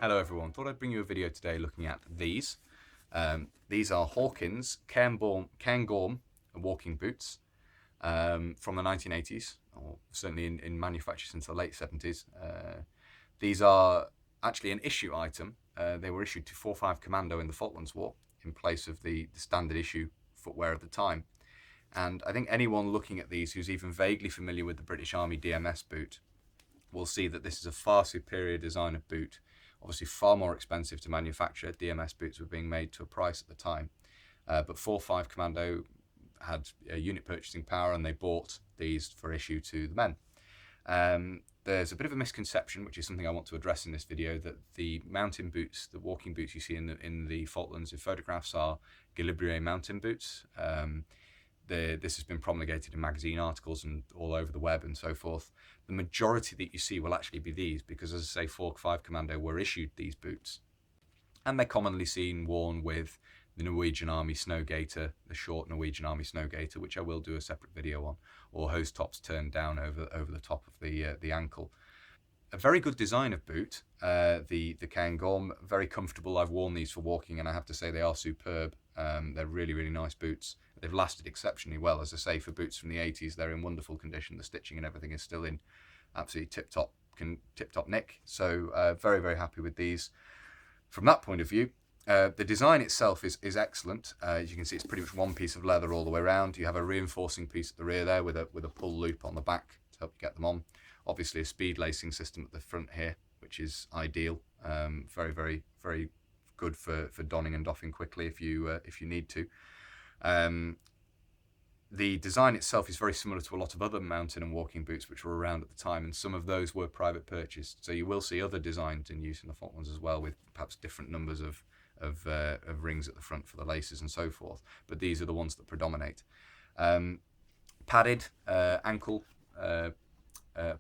Hello everyone, thought I'd bring you a video today looking at these. These are Hawkins Cairngorm walking boots from the 1980s, or certainly in manufacture since the late 70s. These are actually an issue item. They were issued to 4-5 Commando in the Falklands War in place of the standard issue footwear of the time. And I think anyone looking at these who's even vaguely familiar with the British Army DMS boot will see that this is a far superior design of boot. Obviously far more expensive to manufacture. DMS boots were being made to a price at the time. But 4-5 Commando had unit purchasing power and they bought these for issue to the men. There's a bit of a misconception, which is something I want to address in this video, that the mountain boots, the walking boots you see in the Falklands in photographs are Galibier mountain boots. This has been promulgated in magazine articles and all over the web and so forth. The majority that you see will actually be these because, as I say, 4-5 Commando were issued these boots. And they're commonly seen worn with the Norwegian Army snow gaiter, the short Norwegian Army snow gaiter, which I will do a separate video on, or hose tops turned down over the top of the ankle. A very good design of boot, the Cairngorm, very comfortable. I've worn these for walking and I have to say they are superb. They're really, really nice boots. They've lasted exceptionally well. As I say, for boots from the 80s, they're in wonderful condition. The stitching and everything is still in absolutely tip-top nick. So very, very happy with these. From that point of view, the design itself is excellent. As you can see, it's pretty much one piece of leather all the way around. You have a reinforcing piece at the rear there with a pull loop on the back to help you get them on. Obviously a speed lacing system at the front here, which is ideal. Very, very, very good for donning and doffing quickly if you need to. The design itself is very similar to a lot of other mountain and walking boots which were around at the time, and some of those were private purchased. So you will see other designs in use in the Falklands as well, with perhaps different numbers of rings at the front for the laces and so forth. But these are the ones that predominate. Padded ankle.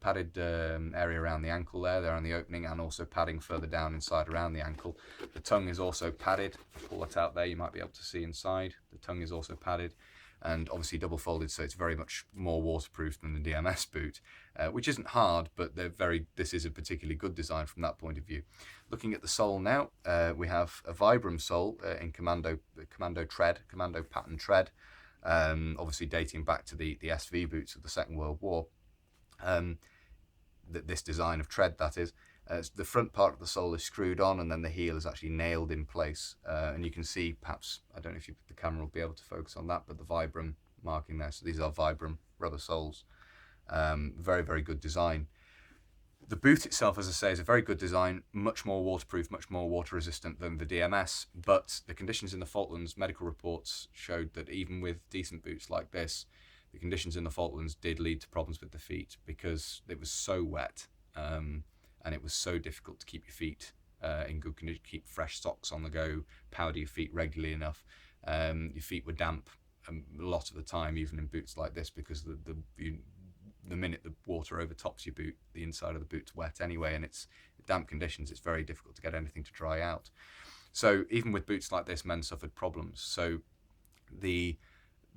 Padded area around the ankle there on the opening, and also padding further down inside around the ankle. The tongue is also padded. If I pull that out there, you might be able to see inside. The tongue is also padded and obviously double folded, so it's very much more waterproof than the DMS boot, which isn't hard, but this is a particularly good design from that point of view. Looking at the sole now, we have a Vibram sole in Commando pattern tread, obviously dating back to the SV boots of the Second World War. This design of tread, that is, the front part of the sole is screwed on and then the heel is actually nailed in place, and you can see, perhaps, I don't know if the camera will be able to focus on that, but the Vibram marking there. So these are Vibram rubber soles. Very, very good design. The boot itself, as I say, is a very good design, much more waterproof, much more water resistant than the DMS, but the conditions in the Falklands, medical reports showed that even with decent boots like this, the conditions in the Falklands did lead to problems with the feet because it was so wet, and it was so difficult to keep your feet in good condition, keep fresh socks on the go, powder your feet regularly enough. Your feet were damp a lot of the time, even in boots like this, because the minute the water overtops your boot, the inside of the boot's wet anyway, and it's damp conditions, it's very difficult to get anything to dry out. So even with boots like this, men suffered problems. So the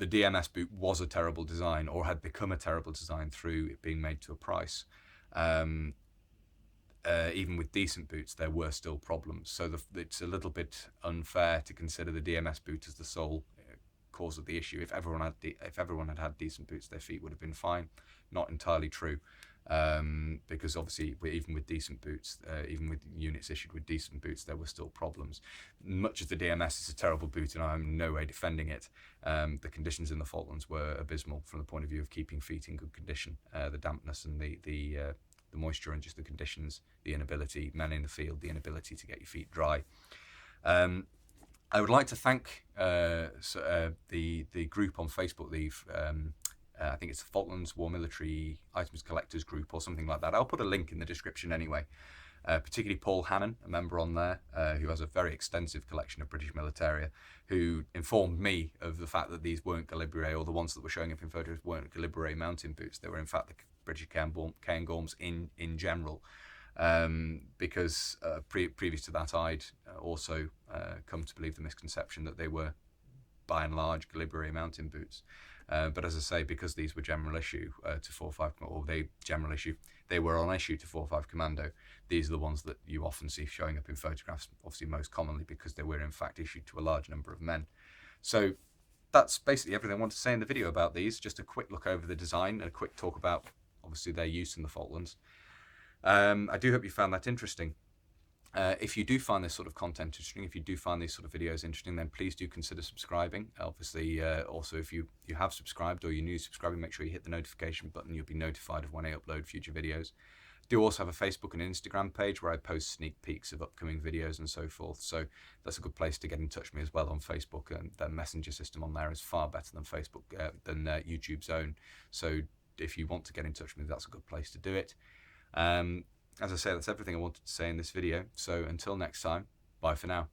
DMS boot was a terrible design, or had become a terrible design through it being made to a price. Even with decent boots, there were still problems. So it's a little bit unfair to consider the DMS boot as the sole cause of the issue. If everyone had decent boots, their feet would have been fine. Not entirely true, because obviously even with decent boots, even with units issued with decent boots, there were still problems. Much as the DMS is a terrible boot, and I'm in no way defending it, the conditions in the Falklands were abysmal from the point of view of keeping feet in good condition. The dampness and the moisture and just the conditions, the inability, men in the field, the inability to get your feet dry. I would like to thank the group on Facebook, I think it's the Falklands War Military Items Collectors Group or something like that. I'll put a link in the description anyway. Particularly Paul Hannon, a member on there, who has a very extensive collection of British militaria, who informed me of the fact that these weren't Galibier, or the ones that were showing up in photos weren't Galibier mountain boots. They were in fact the British Cairngorms in general, because previous to that I'd also come to believe the misconception that they were by and large Galibri mountain boots. But as I say, because these were general issue to 4.5, or they were on issue to 4.5 Commando, these are the ones that you often see showing up in photographs, obviously most commonly because they were in fact issued to a large number of men. So that's basically everything I wanted to say in the video about these. Just a quick look over the design and a quick talk about obviously their use in the Falklands. I do hope you found that interesting. If you do find this sort of content interesting, if you do find these sort of videos interesting, then please do consider subscribing. Obviously, also if you have subscribed or you're new to subscribing, make sure you hit the notification button. You'll be notified of when I upload future videos. I do also have a Facebook and Instagram page where I post sneak peeks of upcoming videos and so forth. So that's a good place to get in touch with me as well on Facebook. And the messenger system on there is far better than Facebook, than YouTube's own. So if you want to get in touch with me, that's a good place to do it. As I say, that's everything I wanted to say in this video. So until next time, bye for now.